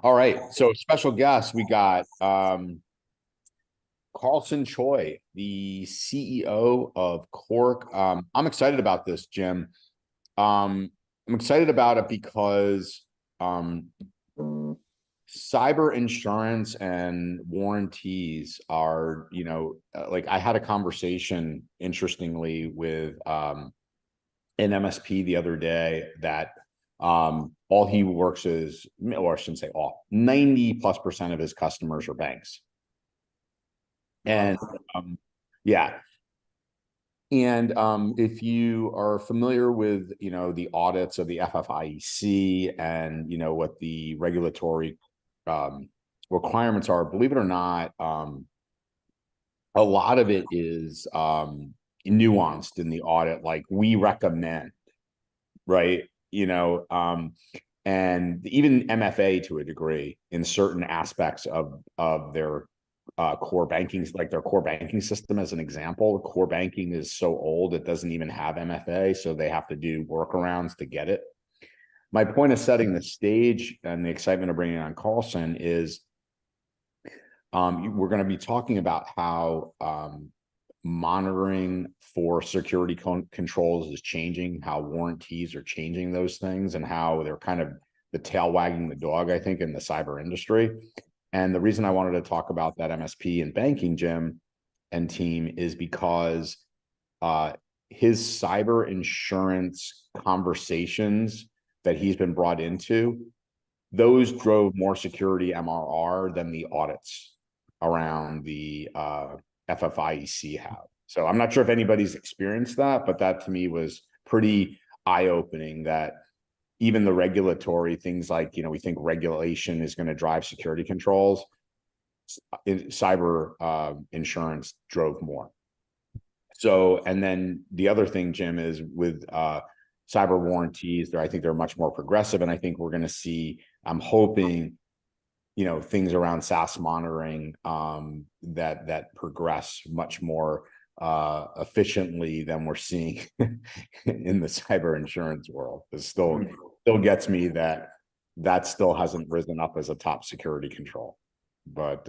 All right. So special guest, we got Carlson Choi, the CEO of CORK. I'm excited about this, Jim. I'm excited about it because cyber insurance and warranties are, like I had a conversation, interestingly, with an MSP the other day that all he works is, or I shouldn't say all, 90+% of his customers are banks. Wow. And yeah. And if you are familiar with, the audits of the FFIEC and, what the regulatory requirements are, believe it or not, a lot of it is nuanced in the audit. Like we recommend, right? And even MFA to a degree in certain aspects of their core banking, like their core banking system, as an example. Core banking is so old it doesn't even have MFA, so they have to do workarounds to get it. My point of setting the stage and the excitement of bringing on Carlson is we're going to be talking about how monitoring for security controls is changing, how warranties are changing those things, and how they're kind of the tail wagging the dog, I think, in the cyber industry. And the reason I wanted to talk about that MSP and banking, Jim, and team is because his cyber insurance conversations that he's been brought into, those drove more security MRR than the audits around the FFIEC have. So I'm not sure if anybody's experienced that, but that to me was pretty eye-opening that even the regulatory things like, we think regulation is going to drive security controls. Cyber insurance drove more. So, and then the other thing, Jim, is with cyber warranties, I think they're much more progressive. And I think we're going to see, I'm hoping, things around SaaS monitoring that progress much more efficiently than we're seeing in the cyber insurance world. It still gets me that still hasn't risen up as a top security control, but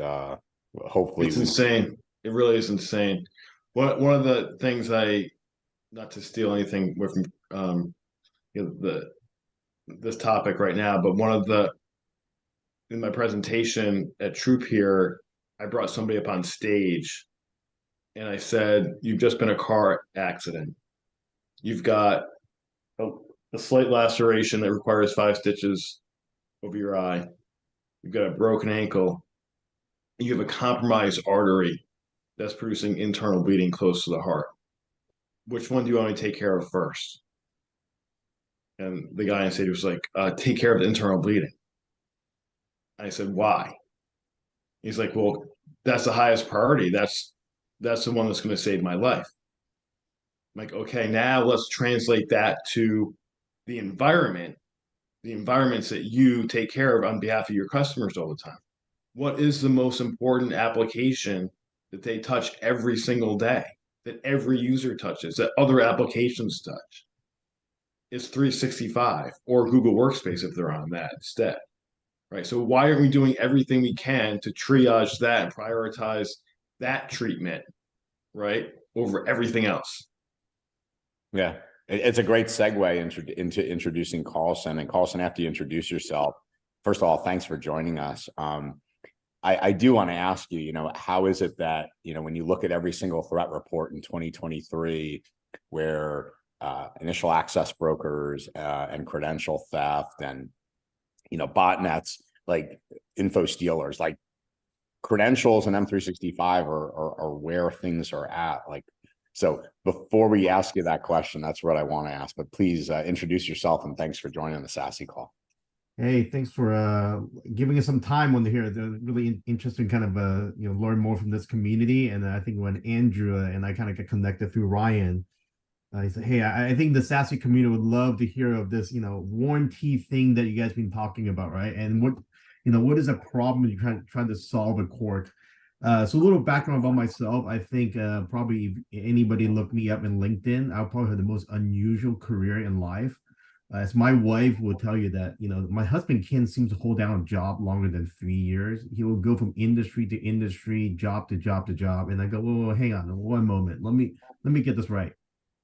hopefully It's insane. It really is insane. One of the things not to steal anything with the this topic right now, but one of the in my presentation at Troop here, I brought somebody up on stage and I said, "You've just been in a car accident. You've got a, a slight laceration that requires 5 stitches over your eye. You've got a broken ankle. You have a compromised artery that's producing internal bleeding close to the heart. Which one do you want me to take care of first?" And the guy on stage was like, "Take care of the internal bleeding." I said, "Why?" He's like, "Well, that's the highest priority. That's the one that's going to save my life." I'm like, okay, now let's translate that to the environment, the environments that you take care of on behalf of your customers all the time. What is the most important application that they touch every single day, that every user touches, that other applications touch? It's 365 or Google Workspace if they're on that instead, right? So why aren't we doing everything we can to triage that and prioritize that treatment, right, over everything else? Yeah, it's a great segue into introducing Carlson. And Carlson, after you introduce yourself, first of all, thanks for joining us. I do want to ask you, how is it that, when you look at every single threat report in 2023, where initial access brokers and credential theft and, botnets, like info stealers, like credentials and M365 are where things are at. Like, so before we ask you that question, that's what I want to ask. But please introduce yourself and thanks for joining the Sassy call. Hey, thanks for giving us some time on here. They're really interesting, kind of learn more from this community. And I think when Andrew and I kind of get connected through Ryan, he said, "Hey, I think the Sassy community would love to hear of this, warranty thing that you guys been talking about, right? And what is a problem you're trying to solve at CORK?" So a little background about myself. I think probably if anybody look me up in LinkedIn, I'll probably have the most unusual career in life. As my wife will tell you that, my husband can't seem to hold down a job longer than 3 years. He will go from industry to industry, job to job to job. And I go, well, hang on one moment. Let me get this right.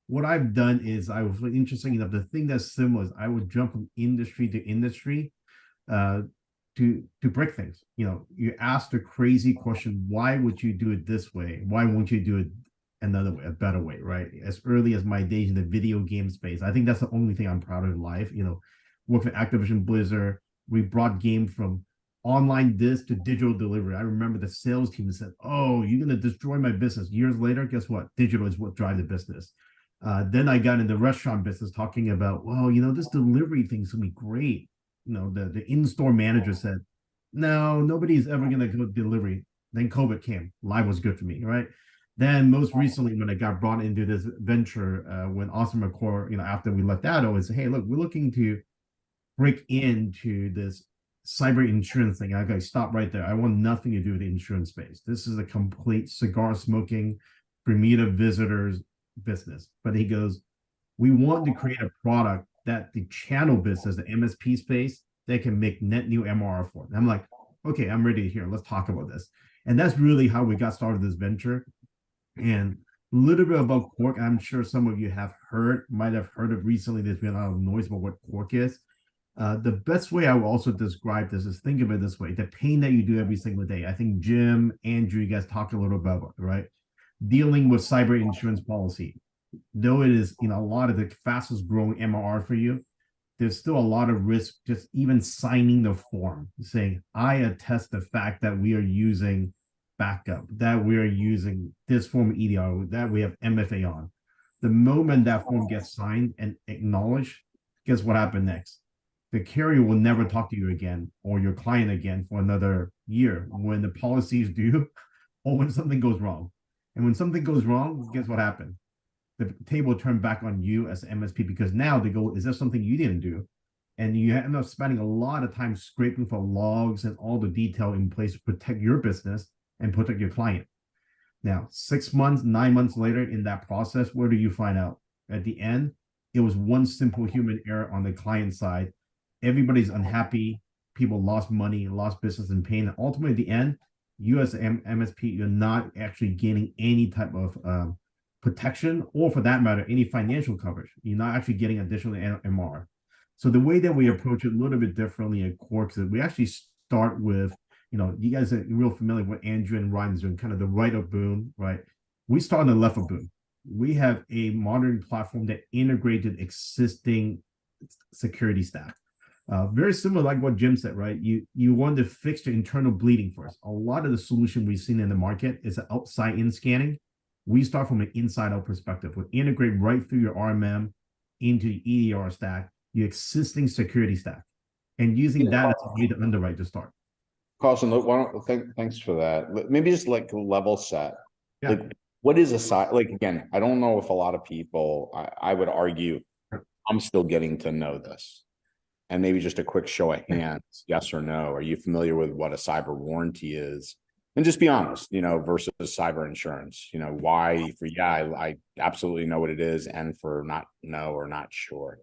What I've done is I was interesting enough. The thing that's similar is I would jump from industry to industry uh, to break things. You ask the crazy question, why would you do it this way? Why won't you do it another way, a better way, right? As early as my days in the video game space, I think that's the only thing I'm proud of in life. Worked for Activision Blizzard. We brought game from online disc to digital delivery. I remember the sales team said, "Oh, you're gonna destroy my business." Years later, guess what? Digital is what drives the business. Then I got in the restaurant business talking about, well, this delivery thing's gonna be great. The in-store manager said, no, nobody's ever gonna go delivery. Then COVID came. Live was good for me, right? Then most recently, when I got brought into this venture, when Austin McCord, after we left Datto, is hey, look, we're looking to break into this cyber insurance thing. I gotta stop right there. I want nothing to do with the insurance space. This is a complete cigar smoking Bermuda visitors business. But he goes, we want to create a product that the channel business, the MSP space, they can make net new MRR for. And I'm like, okay, I'm ready to hear. Let's talk about this. And that's really how we got started this venture. And a little bit about CORK. I'm sure some of you might have heard of recently. There's been a lot of noise about what CORK is. The best way I will also describe this is think of it this way: the pain that you do every single day. I think Jim, Andrew, you guys talked a little about it, right? Dealing with cyber insurance policy. Though it is, a lot of the fastest growing MRR for you, there's still a lot of risk just even signing the form saying, I attest the fact that we are using backup, that we are using this form of EDR, that we have MFA on. The moment that form gets signed and acknowledged, guess what happened next? The carrier will never talk to you again or your client again for another year when the policy is due or when something goes wrong. And when something goes wrong, guess what happened? The table turned back on you as MSP because now they go, is there something you didn't do? And you end up spending a lot of time scraping for logs and all the detail in place to protect your business and protect your client. Now, 6 months, 9 months later in that process, where do you find out? At the end, it was one simple human error on the client side. Everybody's unhappy. People lost money, lost business and pain. And ultimately, at the end, you as an MSP, you're not actually gaining any type of protection, or for that matter, any financial coverage. You're not actually getting additional MR. So the way that we approach it a little bit differently at CORK is we actually start with, you guys are real familiar with Andrew and Ryan's doing, kind of the right of boom, right? We start on the left of boom. We have a modern platform that integrated existing security stack. Very similar, like what Jim said, right? You want to fix the internal bleeding first. A lot of the solution we've seen in the market is outside in scanning. We start from an inside out perspective. We integrate right through your RMM into the EDR stack, your existing security stack, and using that as a way to underwrite to start. Carlson, thanks for that. Maybe just like level set. Yeah. Like, what is a side? Like, again, I don't know if a lot of people, I would argue, I'm still getting to know this. And maybe just a quick show of hands, yes or no. Are you familiar with what a cyber warranty is? And just be honest, versus cyber insurance, why I absolutely know what it is, and for not know or not sure,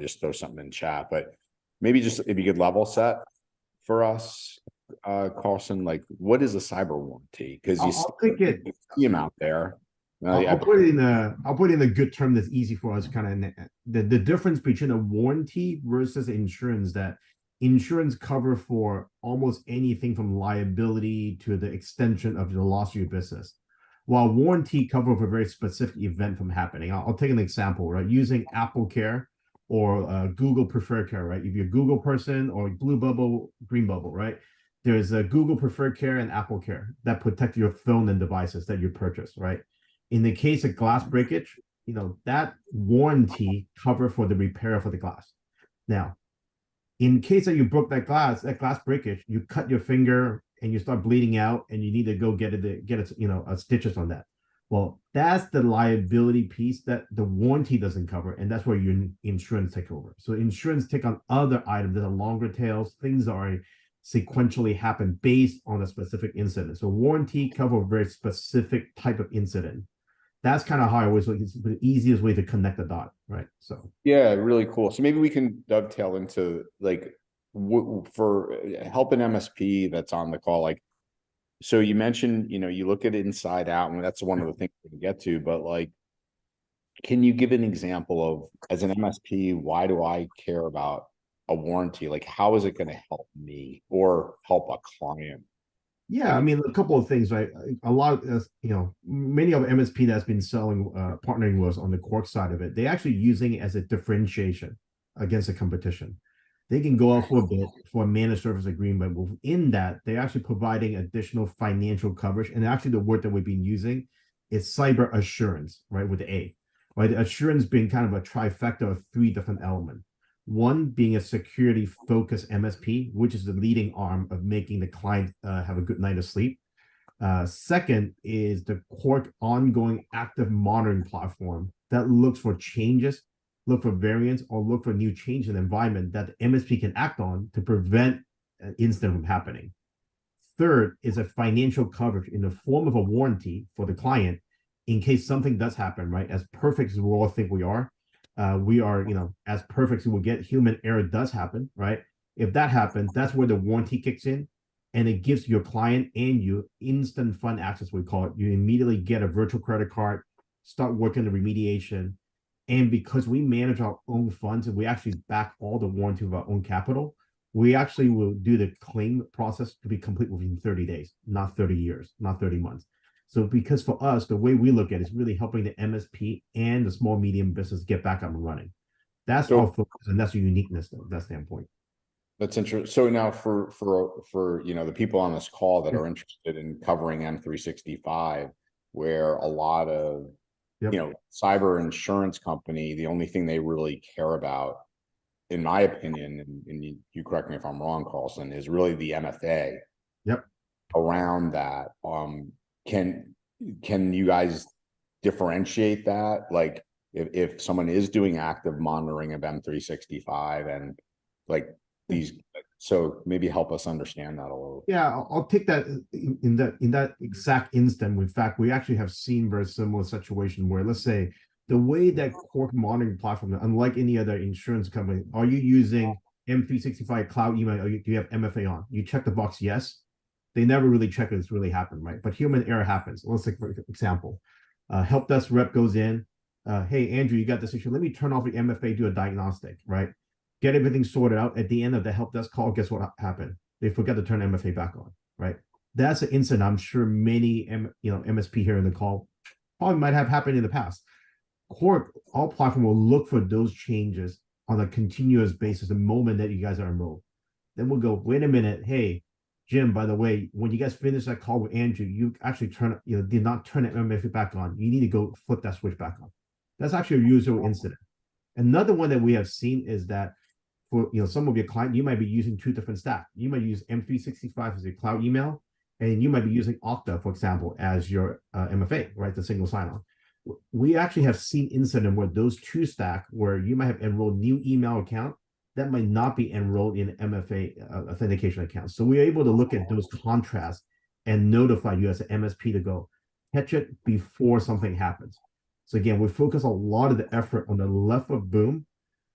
just throw something in chat. But maybe just if you could level set for us, Carlson, like what is a cyber warranty? Because you see them out there. I'll put it in a good term that's easy for us. Kind of the difference between a warranty versus insurance. That insurance cover for almost anything from liability to the extension of the loss of your business, while warranty cover for a very specific event from happening. I'll take an example, right? Using Apple Care or Google Preferred Care, right? If you're a Google person or Blue Bubble, Green Bubble, right? There's a Google Preferred Care and Apple Care that protect your phone and devices that you purchase, right? In the case of glass breakage, that warranty cover for the repair for the glass. Now, in case that you broke that glass breakage, you cut your finger and you start bleeding out and you need to go get stitches on that. Well, that's the liability piece that the warranty doesn't cover, and that's where your insurance take over. So insurance take on other items that are longer tails, things that are sequentially happen based on a specific incident. So warranty cover a very specific type of incident. That's kind of how I always look. It's the easiest way to connect the dot, right? So Yeah, really cool. So maybe we can dovetail into like for help an MSP that's on the call. Like, so you mentioned, you look at it inside out, and that's one of the things we can get to, but like, can you give an example of, as an MSP, why do I care about a warranty? Like, how is it going to help me or help a client? yeah, I mean, a couple of things, right? A lot of, many of MSP that's been selling, partnering with us on the Cork side of it, they actually using it as a differentiation against the competition. They can go out for a bit for a managed service agreement. Within that, they're actually providing additional financial coverage. And actually, the word that we've been using is cyber assurance, right? With the A, right? The assurance being kind of a trifecta of three different elements. One being a security focused MSP, which is the leading arm of making the client have a good night of sleep. Second is the Cork ongoing active monitoring platform that looks for changes, look for variants, or look for new change in the environment that the MSP can act on to prevent an incident from happening. Third is a financial coverage in the form of a warranty for the client in case something does happen, right? As perfect as we all think we are, as perfect as we'll get. Human error does happen, right? If that happens, that's where the warranty kicks in, and it gives your client and you instant fund access, we call it. You immediately get a virtual credit card, start working the remediation. And because we manage our own funds and we actually back all the warranty of our own capital, we actually will do the claim process to be complete within 30 days, not 30 years, not 30 months. So because for us, the way we look at it is really helping the MSP and the small medium business get back up and running. That's our focus, and that's the uniqueness of that standpoint. That's interesting. So now for the people on this call that are interested in covering M365, where a lot of cyber insurance company, the only thing they really care about, in my opinion, and you correct me if I'm wrong, Carlson, is really the MFA. Yep. Around that. Can you guys differentiate that? Like if someone is doing active monitoring of M365 and like these, so maybe help us understand that a little. Yeah, I'll take that in that exact instant. In fact, we actually have seen very similar situation where, let's say, the way that Cork monitoring platform, unlike any other insurance company, are you using M365 cloud email? Or do you have MFA on? You check the box, yes. They never really check if it's really happened, right? But human error happens. Let's take, for example, help desk rep goes in. Hey, Andrew, you got this issue. Let me turn off the MFA, do a diagnostic, right? Get everything sorted out. At the end of the help desk call, guess what happened? They forgot to turn MFA back on, right? That's an incident I'm sure many MSP here in the call probably might have happened in the past. Cork, our platform will look for those changes on a continuous basis the moment that you guys are enrolled. Then we'll go, wait a minute, hey, Jim, by the way, when you guys finish that call with Andrew, you actually did not turn that MFA back on. You need to go flip that switch back on. That's actually a usual incident. Another one that we have seen is that for some of your clients, you might be using two different stack. You might use M365 as your cloud email, and you might be using Okta, for example, as your MFA, right? The single sign-on. We actually have seen incident where those two stack, where you might have enrolled new email account that might not be enrolled in MFA authentication accounts. So we're able to look at those contrasts and notify you as an MSP to go catch it before something happens. So again, we focus a lot of the effort on the left of boom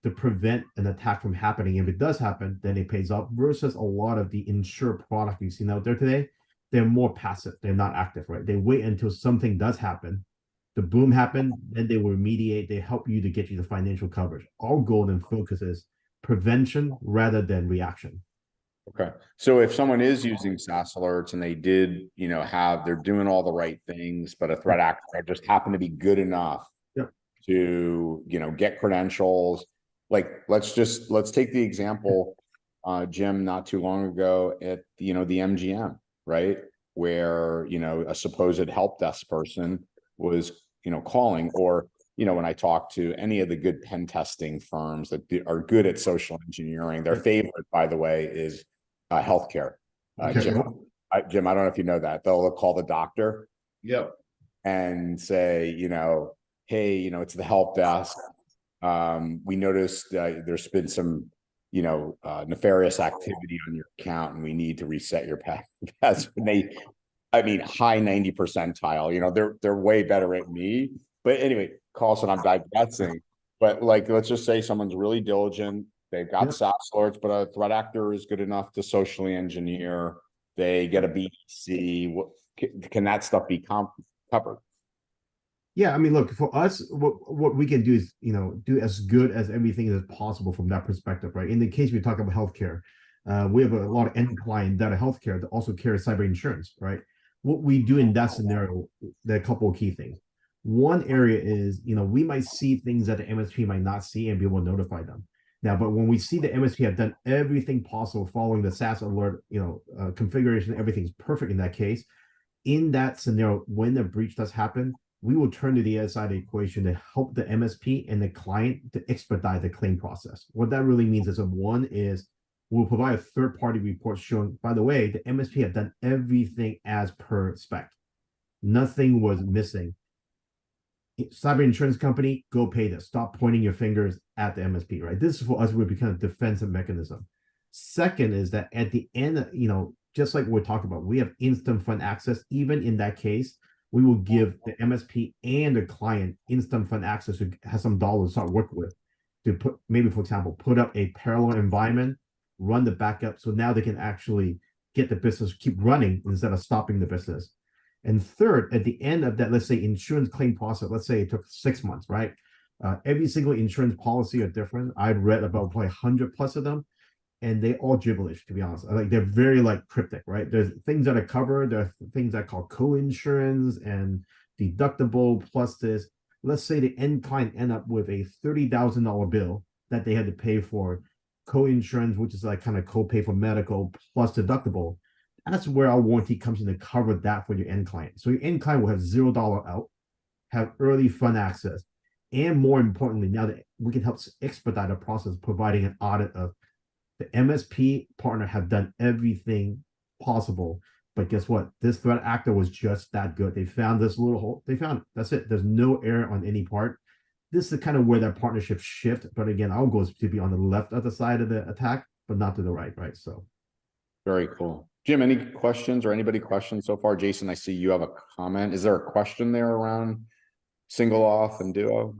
to prevent an attack from happening. If it does happen, then it pays off, versus a lot of the insured product you've seen out there today. They're more passive. They're not active, right? They wait until something does happen. The boom happened, then they will remediate. They help you to get you the financial coverage. Our goal and focus is prevention rather than reaction. Okay. So if someone is using SaaS alerts and they did, they're doing all the right things, but a threat actor just happened to be good enough to, get credentials. Like, let's take the example, Jim, not too long ago at, the MGM, right? Where, a supposed help desk person was, calling, or, when I talk to any of the good pen testing firms that are good at social engineering, their favorite, by the way, is healthcare. Jim, I don't know if you know that. They'll call the doctor. Yep. And say, hey, it's the help desk. We noticed there's been some, nefarious activity on your account, and we need to reset your password. I mean, high 90 percentile, they're way better at me. But anyway, Carlson, I'm digressing. But like, let's just say someone's really diligent. They've got Yep. SaaS alerts, but a threat actor is good enough to socially engineer. They get a BDC. Can that stuff be covered? Yeah, I mean, look, for us, what we can do is, do as good as everything as possible from that perspective, right? In the case we talk about healthcare, we have a lot of end client that are healthcare that also carry cyber insurance, right? What we do in that scenario, there are a couple of key things. One area is, we might see things that the MSP might not see and be able to notify them. Now, but when we see the MSP have done everything possible following the SaaS alert, configuration, everything's perfect in that case. In that scenario, when the breach does happen, we will turn to the other side of the equation to help the MSP and the client to expedite the claim process. What that really means is one is we'll provide a third-party report showing, by the way, the MSP have done everything as per spec. Nothing was missing. Cyber insurance company, go pay this. Stop pointing your fingers at the MSP, right? This is for us would become a defensive mechanism. Second is that at the end, just like we're talking about, we have instant fund access. Even in that case, we will give the MSP and the client instant fund access to have some dollars to start work with to put, maybe for example, put up a parallel environment, run the backup. So now they can actually get the business keep running instead of stopping the business. And third, at the end of that, let's say insurance claim process, let's say it took 6 months, right? Every single insurance policy are different. I've read about probably 100 plus of them, and they all gibberish, to be honest. Like they're very like cryptic, right? There's things that are covered, there are things that are called co-insurance and deductible plus this. Let's say the end client end up with a $30,000 bill that they had to pay for co-insurance, which is like kind of co-pay for medical plus deductible. That's where our warranty comes in to cover that for your end client. So your end client will have $0 out, have early fund access, and more importantly, now that we can help expedite the process, providing an audit of the MSP partner have done everything possible. But guess what? This threat actor was just that good. They found this little hole. They found it. That's it. There's no error on any part. This is kind of where that partnership shift. But again, our goal is to be on the left of the side of the attack, but not to the right, right? So very cool. Jim, any questions or anybody questions so far? Jason, I see you have a comment. Is there a question there around single auth and duo?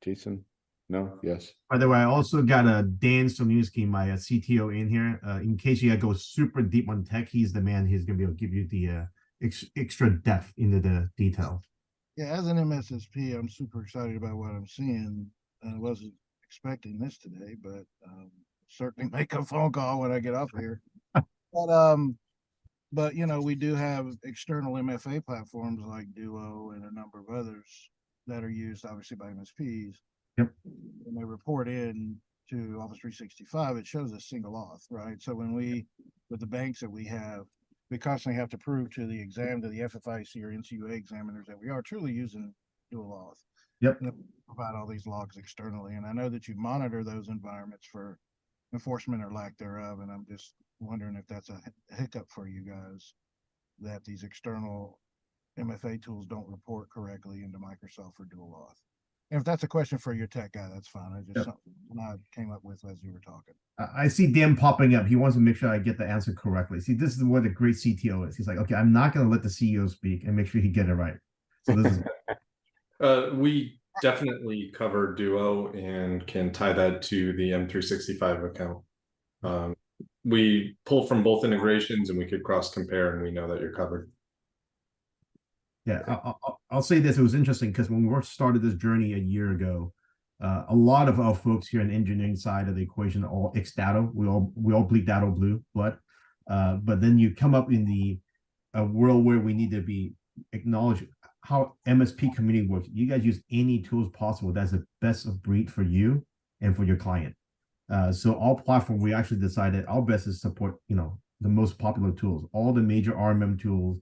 Jason? No? Yes. by the way, I also got a Dan Somuski, my CTO, in here. In case you go super deep on tech, he's the man. He's going to be able to give you the extra depth into the detail. Yeah, as an MSSP, I'm super excited about what I'm seeing. I wasn't expecting this today, but certainly make a phone call when I get off here. But we do have external MFA platforms like Duo and a number of others that are used obviously by MSPs. Yep. When they report in to Office 365, it shows a single auth, right? So when with the banks that we constantly have to prove to the FFIC or NCUA examiners that we are truly using dual auth. Yep. And provide all these logs externally. And I know that you monitor those environments for enforcement or lack thereof. And I'm just wondering if that's a hiccup for you guys, that these external MFA tools don't report correctly into Microsoft for dual auth. And if that's a question for your tech guy, that's fine. I just something I came up with as you were talking. I see Dan popping up. He wants to make sure I get the answer correctly. See, this is what a great CTO is. He's like, okay, I'm not going to let the CEO speak and make sure he get it right. So this is we definitely cover Duo and can tie that to the M365 account. We pull from both integrations and we could cross compare, and we know that you're covered. Yeah, I'll say this. It was interesting because when we started this journey a year ago, a lot of our folks here in the engineering side of the equation are all ex-Datto. We all bleed Datto blue, but then you come up in the world where we need to be acknowledged how MSP community works. You guys use any tools possible that's the best of breed for you and for your client. So our platform, we actually decided our best is support, the most popular tools, all the major RMM tools,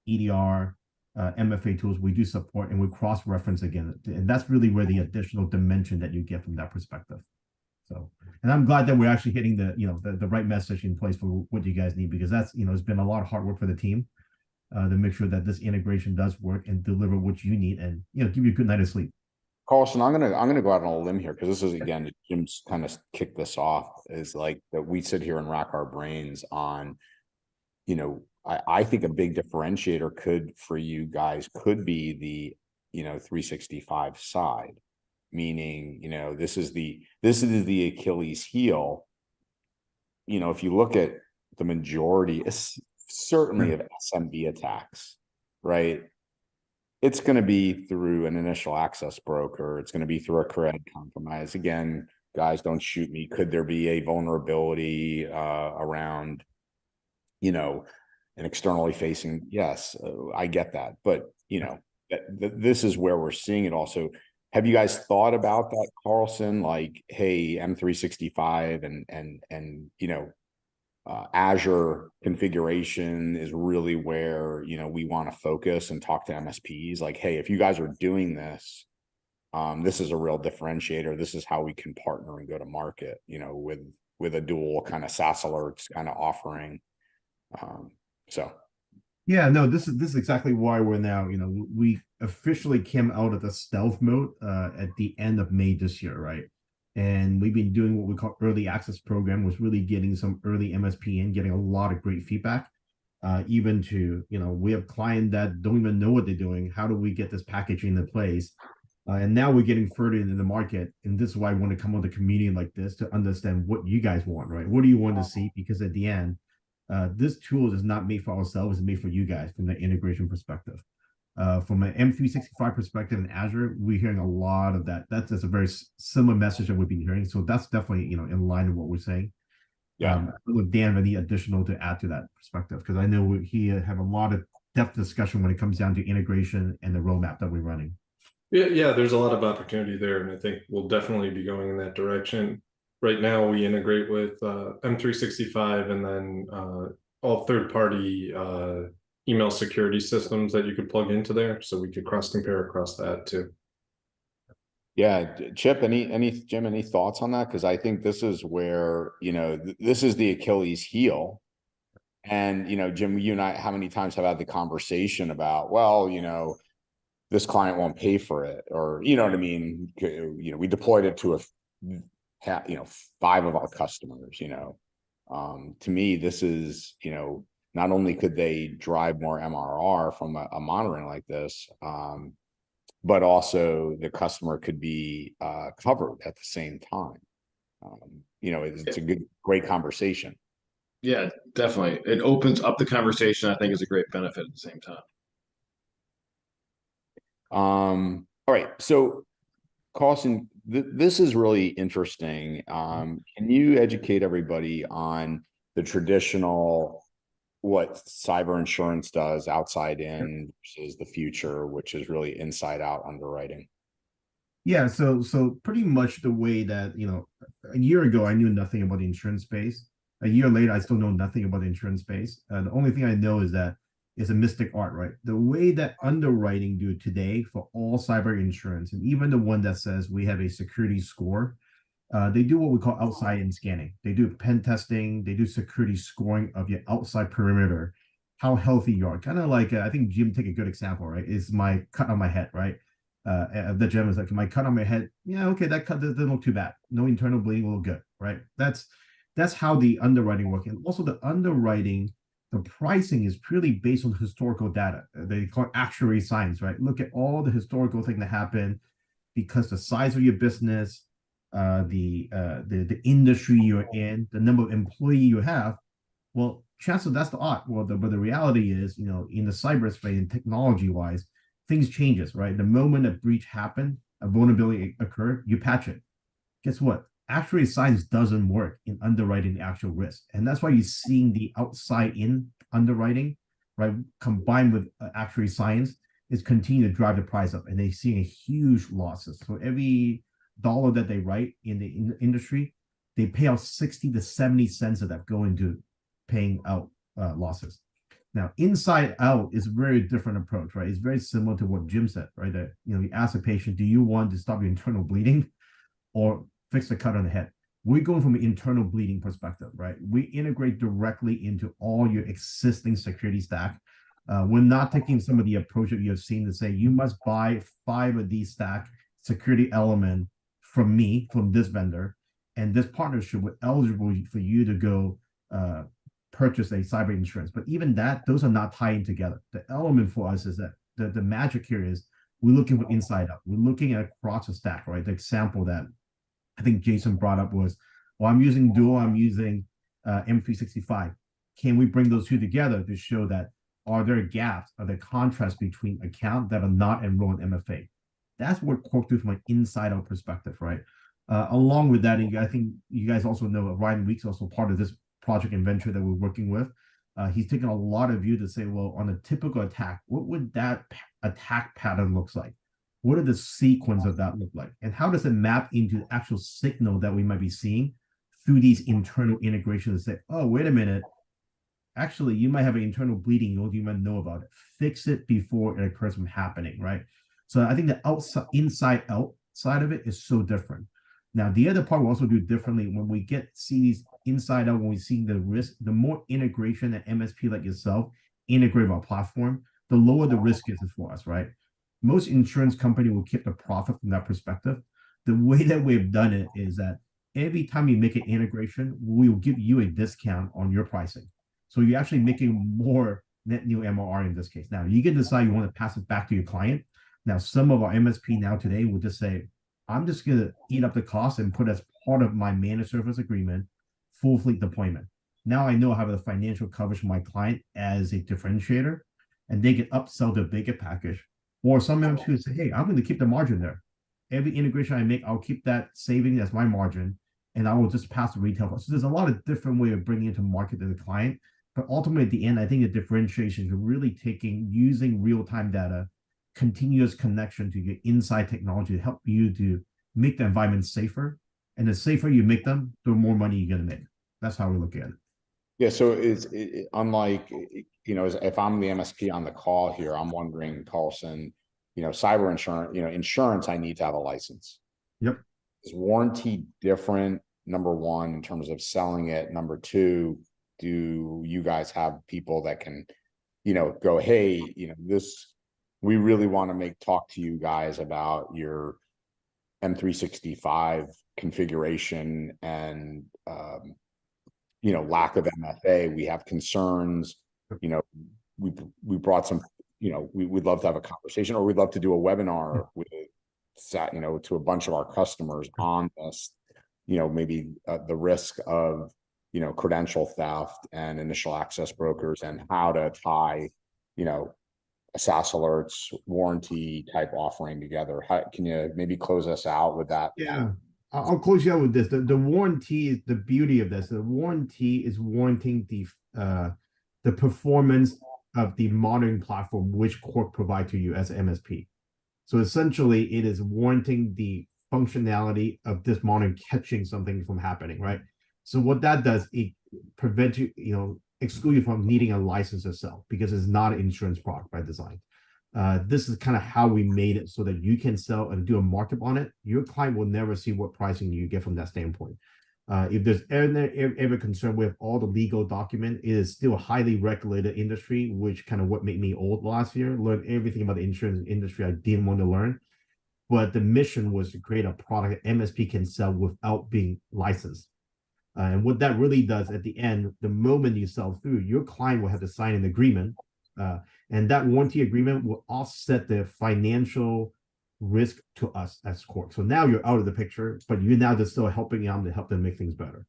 EDR, MFA tools we do support, and we cross-reference again. And that's really where the additional dimension that you get from that perspective. So, and I'm glad that we're actually hitting the right message in place for what you guys need, because that's, it's been a lot of hard work for the team to make sure that this integration does work and deliver what you need and, give you a good night of sleep. Carlson, I'm gonna go out on a limb here because this is again, Jim's kind of kicked this off, is like that we sit here and rack our brains on, you know, I think a big differentiator for you guys could be the, 365 side, meaning, this is the Achilles heel. If you look at the majority, certainly of SMB attacks, right? It's going to be through an initial access broker. It's going to be through a credit compromise. Again, guys, don't shoot me. Could there be a vulnerability around, an externally facing? Yes, I get that. But, this is where we're seeing it also. Have you guys thought about that, Carlson? Like, hey, M365 and Azure configuration is really where, we want to focus and talk to MSPs. Like, hey, if you guys are doing this, this is a real differentiator. This is how we can partner and go to market, with a dual kind of SaaS alerts kind of offering. So. Yeah, no, this is exactly why we're now, we officially came out of the stealth mode at the end of May this year, right? And we've been doing what we call early access program, was really getting some early MSP in, getting a lot of great feedback. Even to, we have clients that don't even know what they're doing. How do we get this packaging into place? And now we're getting further into the market. And this is why I want to come on the community like this to understand what you guys want, right? What do you want to see? Because at the end, this tool is not made for ourselves, it's made for you guys from the integration perspective. From an M365 perspective in Azure, we're hearing a lot of that. That's a very similar message that we've been hearing. So that's definitely, in line with what we're saying. Yeah. I don't know if Dan have any additional to add to that perspective, because I know he have a lot of depth discussion when it comes down to integration and the roadmap that we're running. Yeah, there's a lot of opportunity there, and I think we'll definitely be going in that direction. Right now, we integrate with M365 and then all third-party email security systems that you could plug into there, so we could cross-compare across that too. Yeah, Chip, Jim, any thoughts on that? Because I think this is where, this is the Achilles heel. And, Jim, you and I, how many times have had the conversation about, well, this client won't pay for it, or, you know what I mean? We deployed it to 5 of our customers, to me, this is, not only could they drive more MRR from a monitoring like this, but also the customer could be covered at the same time. It's a great conversation. Yeah, definitely. It opens up the conversation. I think is a great benefit at the same time. All right. So Carlson, this is really interesting. Can you educate everybody on the traditional, what cyber insurance does outside in versus the future, which is really inside out underwriting? Yeah, so pretty much the way that, a year ago, I knew nothing about the insurance space. A year later, I still know nothing about the insurance space. The only thing I know is that it's a mystic art, right? The way that underwriting do today for all cyber insurance, and even the one that says we have a security score, they do what we call outside in scanning. They do pen testing, they do security scoring of your outside perimeter, how healthy you are. Kind of like, I think Jim take a good example, right? Is my cut on my head, right? The gem is like, my cut on my head, yeah, okay, that cut doesn't look too bad. No internal bleeding, will look good, right? That's how the underwriting works. And also the underwriting, the pricing is purely based on historical data. They call it actuary science, right? Look at all the historical things that happen, because the size of your business, the industry you're in, the number of employee you have, well, chances that's the odd. Well, but the reality is, in the cyberspace and technology wise, things changes, right? The moment a breach happened, a vulnerability occurred, you patch it. Guess what? Actuary science doesn't work in underwriting the actual risk. And that's why you're seeing the outside in underwriting, right? Combined with actuary science is continue to drive the price up, and they're seeing a huge losses. So every dollar that they write in the industry, they pay out 60 to 70 cents of that go into paying out losses. Now, inside out is a very different approach, right? It's very similar to what Jim said, right? That, you ask a patient, do you want to stop your internal bleeding or fix the cut on the head? We're going from an internal bleeding perspective, right? We integrate directly into all your existing security stack. We're not taking some of the approach that you have seen to say, you must buy 5 of these stack, security element from me, from this vendor, and this partnership was eligible for you to go purchase a cyber insurance. But even that, those are not tying together. The element for us is that the magic here is we're looking for inside out. We're looking at across the stack, right? The example that I think Jason brought up was, well, I'm using Duo, I'm using M365. Can we bring those two together to show that are there gaps, are there contrasts between accounts that are not enrolled in MFA? That's what CORK do from an inside out perspective, right? Along with that, I think you guys also know Ryan Weeks also part of this project and venture that we're working with. He's taken a lot of view to say, well, on a typical attack, what would that attack pattern looks like? What are the sequence of that look like? And how does it map into the actual signal that we might be seeing through these internal integrations to say, oh, wait a minute, actually, you might have an internal bleeding, you don't even know about it. Fix it before it occurs from happening, right? So I think the outside, inside out side of it is so different. Now, the other part we also do differently when we see these inside out, when we see the risk, the more integration that MSP like yourself integrate with our platform, the lower the risk is for us, right? Most insurance company will keep the profit from that perspective. The way that we've done it is that every time you make an integration, we will give you a discount on your pricing. So you're actually making more net new MRR in this case. Now, you can decide you want to pass it back to your client. Now, some of our MSP now today will just say, I'm just going to eat up the cost and put as part of my managed service agreement, full fleet deployment. Now I know I have the financial coverage for my client as a differentiator, and they can upsell the bigger package. Or some MSPs say, hey, I'm going to keep the margin there. Every integration I make, I'll keep that saving as my margin, and I will just pass the retail cost. So there's a lot of different way of bringing it to market to the client. But ultimately, at the end, I think the differentiation is really using real-time data, continuous connection to your inside technology to help you to make the environment safer. And the safer you make them, the more money you're going to make. That's how we look at it. Yeah, so it's unlike, if I'm the MSP on the call here, I'm wondering, Carlson, cyber insurance, insurance, I need to have a license. Yep. Is warranty different, number one, in terms of selling it? Number two, do you guys have people that can, go, hey, we really want to talk to you guys about your M365 configuration and, lack of MFA. We have concerns, we brought some, we'd love to have a conversation, or we'd love to do a webinar with, to a bunch of our customers on this, maybe the risk of, credential theft and initial access brokers, and how to tie, a SaaS Alerts warranty type offering together. How can you maybe close us out with that? Yeah, I'll close you out with this. The warranty is the beauty of this. The warranty is warranting the performance of the monitoring platform which CORK provide to you as an MSP. So essentially, it is warranting the functionality of this monitoring catching something from happening, right? So what that does, it prevents you, exclude you from needing a license to sell, because it's not an insurance product by design. This is kind of how we made it so that you can sell and do a markup on it. Your client will never see what pricing you get from that standpoint. If there's ever concern with all the legal document, it is still a highly regulated industry, which kind of what made me old last year, learned everything about the insurance industry I didn't want to learn. But the mission was to create a product that MSP can sell without being licensed. And what that really does at the end, the moment you sell through, your client will have to sign an agreement. And that warranty agreement will offset the financial risk to us as CORK. So now you're out of the picture, but you're now just still helping them to help them make things better.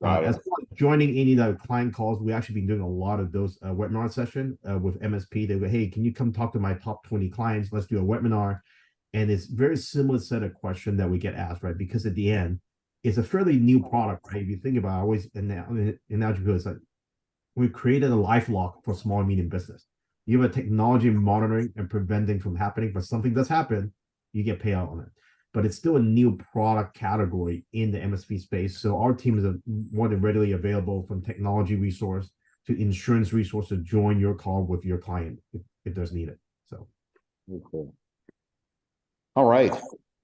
As far as joining any of the client calls, we actually been doing a lot of those webinar session with MSP. They go, hey, can you come talk to my top 20 clients? Let's do a webinar. And it's very similar set of questions that we get asked, right? Because at the end, it's a fairly new product, right? If you think about it, I always analogy is like we created a LifeLock for small and medium business. You have a technology monitoring and preventing from happening, but something does happen, you get payout on it. But it's still a new product category in the MSP space. So our team is more than readily available, from technology resource to insurance resource, to join your call with your client if there's needed. So cool. All right.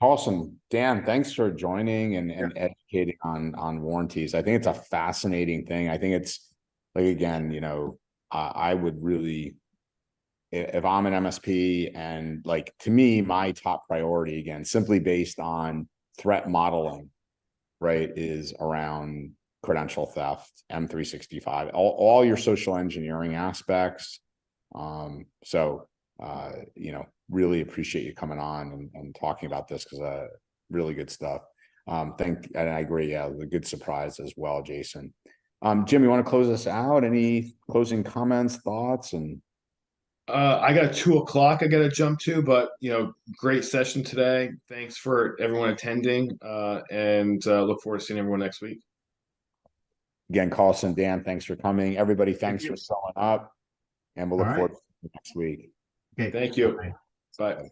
Awesome. Dan, thanks for joining and educating on warranties. I think it's a fascinating thing. I think it's like, again, I would really if I'm an MSP, and like, to me, my top priority, again, simply based on threat modeling, right, is around credential theft, M365, all your social engineering aspects. So, really appreciate you coming on and talking about this, because really good stuff. And I agree, yeah, a good surprise as well, Jason. Jim, you want to close us out? Any closing comments, thoughts? And I got 2 o'clock I got to jump to, but great session today. Thanks for everyone attending, and look forward to seeing everyone next week. again, Carlson, Dan, thanks for coming. Everybody, thanks you. for showing up, and we'll look All right. forward to next week. Okay. Thank you. Bye. Bye.